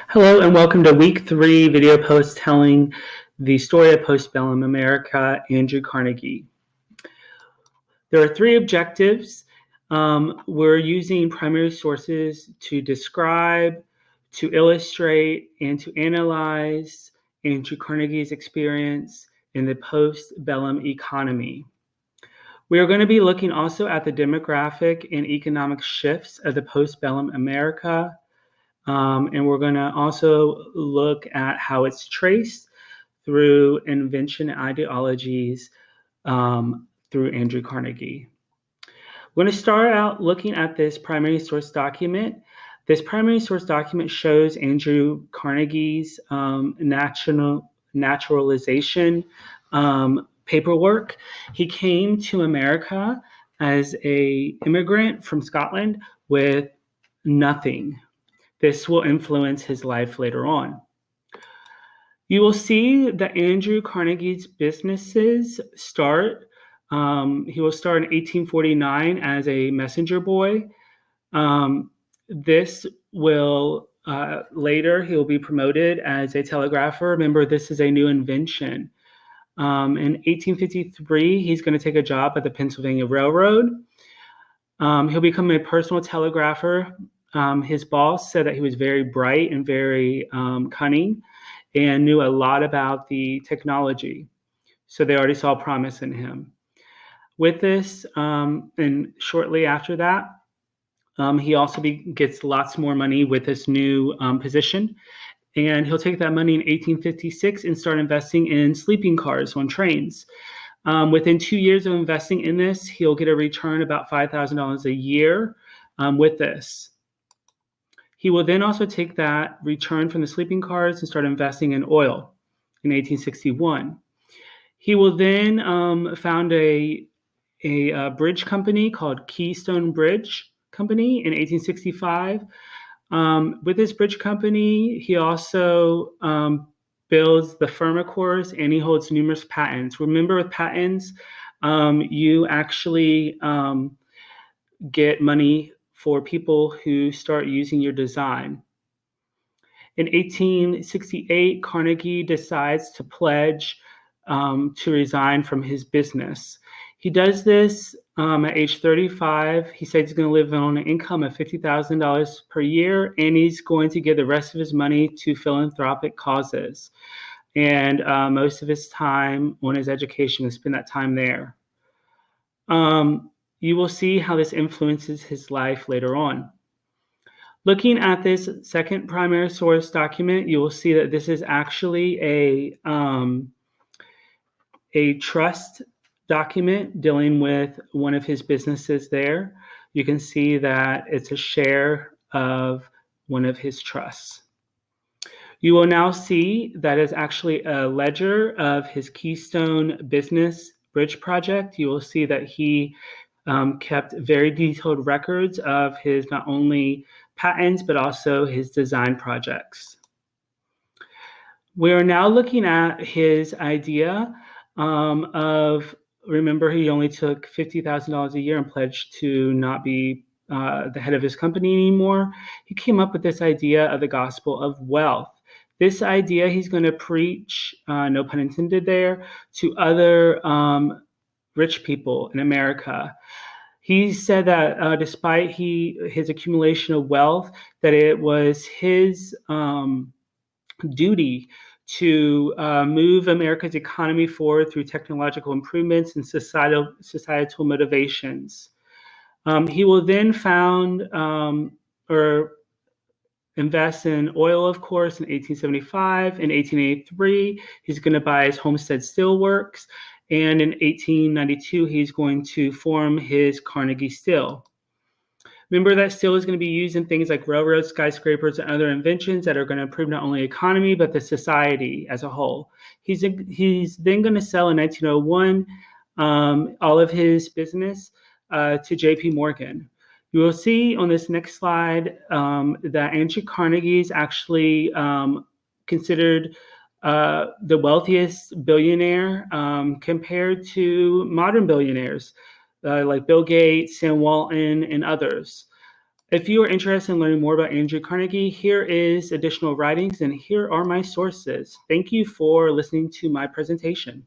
Hello and welcome to week 3 video post telling the story of Postbellum America, Andrew Carnegie. There are 3 objectives. We're using primary sources to describe, to illustrate, and to analyze Andrew Carnegie's experience in the postbellum economy. We are going to be looking also at the demographic and economic shifts of the postbellum America. And we're going to also look at how it's traced through invention ideologies through Andrew Carnegie. We're going to start out looking at this primary source document. This primary source document shows Andrew Carnegie's naturalization paperwork. He came to America as an immigrant from Scotland with nothing. This will influence his life later on. You will see that Andrew Carnegie's businesses start. He will start in 1849 as a messenger boy. This will later he will be promoted as a telegrapher. Remember, this is a new invention. In 1853, he's going to take a job at the Pennsylvania Railroad. He'll become a personal telegrapher. His boss said that he was very bright and very cunning and knew a lot about the technology. So they already saw promise in him. With this, and shortly after that, he also gets lots more money with this new position. And he'll take that money in 1856 and start investing in sleeping cars on trains. Within 2 years of investing in this, he'll get a return about $5,000 a year with this. He will then also take that return from the sleeping cars and start investing in oil in 1861. He will then found a bridge company called Keystone Bridge Company in 1865. With this bridge company, he also builds the Firmicores and he holds numerous patents. Remember, with patents, you actually get money for people who start using your design. In 1868, Carnegie decides to pledge to resign from his business. He does this at age 35. He says he's going to live on an income of $50,000 per year, and he's going to give the rest of his money to philanthropic causes. And most of his time on his education, he spent that time there. You will see how this influences his life later on. Looking at this second primary source document, you will see that this is actually a trust document dealing with one of his businesses there. You can see that it's a share of one of his trusts. You will now see that it's actually a ledger of his Keystone Business Bridge project. You will see that he kept very detailed records of his not only patents, but also his design projects. We are now looking at his idea remember, he only took $50,000 a year and pledged to not be the head of his company anymore. He came up with this idea of the gospel of wealth. This idea he's going to preach, no pun intended there, to other rich people in America. He said that despite his accumulation of wealth, that it was his duty to move America's economy forward through technological improvements and societal motivations. He will then found or invest in oil, of course, in 1875. In 1883, he's going to buy his Homestead Steel Works. And in 1892, he's going to form his Carnegie Steel. Remember that steel is going to be used in things like railroads, skyscrapers, and other inventions that are going to improve not only economy, but the society as a whole. He's then going to sell in 1901 all of his business to J.P. Morgan. You will see on this next slide that Andrew Carnegie is actually considered the wealthiest billionaire compared to modern billionaires like Bill Gates, Sam Walton, and others. If you are interested in learning more about Andrew Carnegie, here is additional writings and here are my sources. Thank you for listening to my presentation.